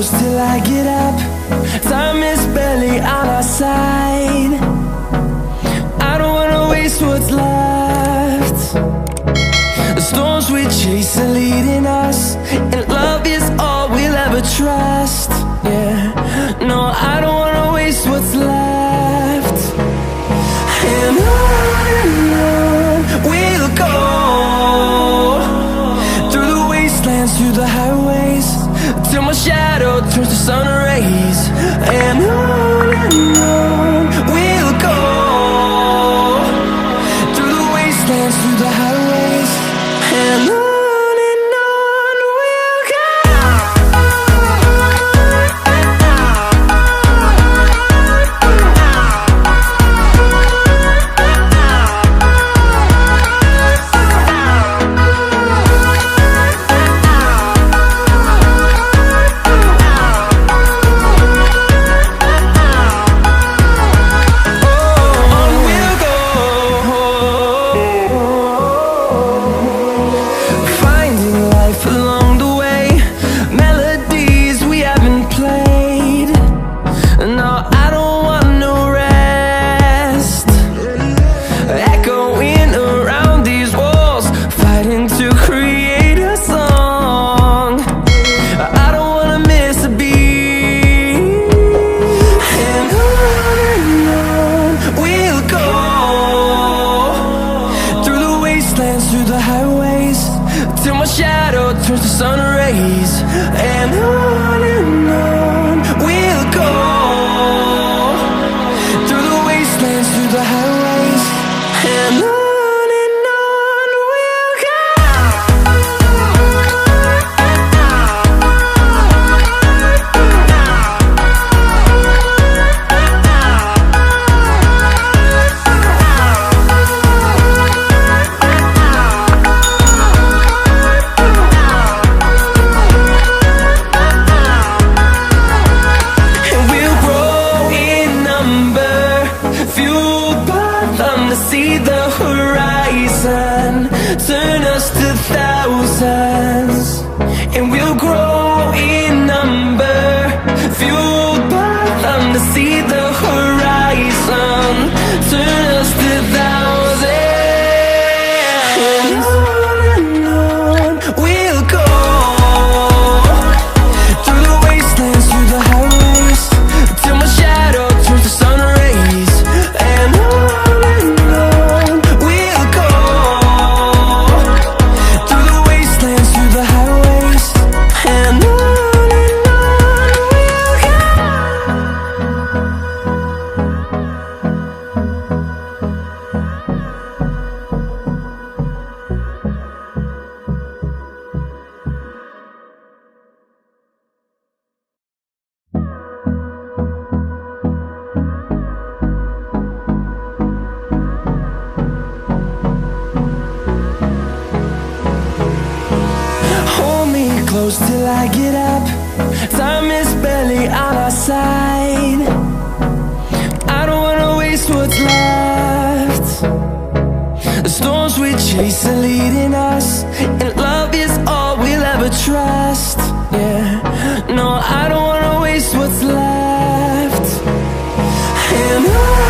close till I get up. Time is barely on our side. I don't wanna waste what's left. The storms we chase are leading us, and love is all we'll ever trust. Yeah, no, I don't wanna waste what's left. And on we'll go, through the wastelands, through the highways, till my shadow turns to sun rays. And on we'll go, through the wastelands, through the highways, and on we'll go. Through the highways, till my shadow turns to sun rays. And on we'll go, through the wastelands, through the highways, and on we'll go. See the horizon, turn us to thousands, and we'll grow in number, fueled by them. To see the horizon, turn us to thousands, and on we'll go, through the wastelands, through the highways, till my shadow turns to sun rays. And close till I get up. Time is barely on our side. I don't wanna waste what's left. The storms we chase are leading us, and love is all we'll ever trust. Yeah, no, I don't wanna waste what's left. And on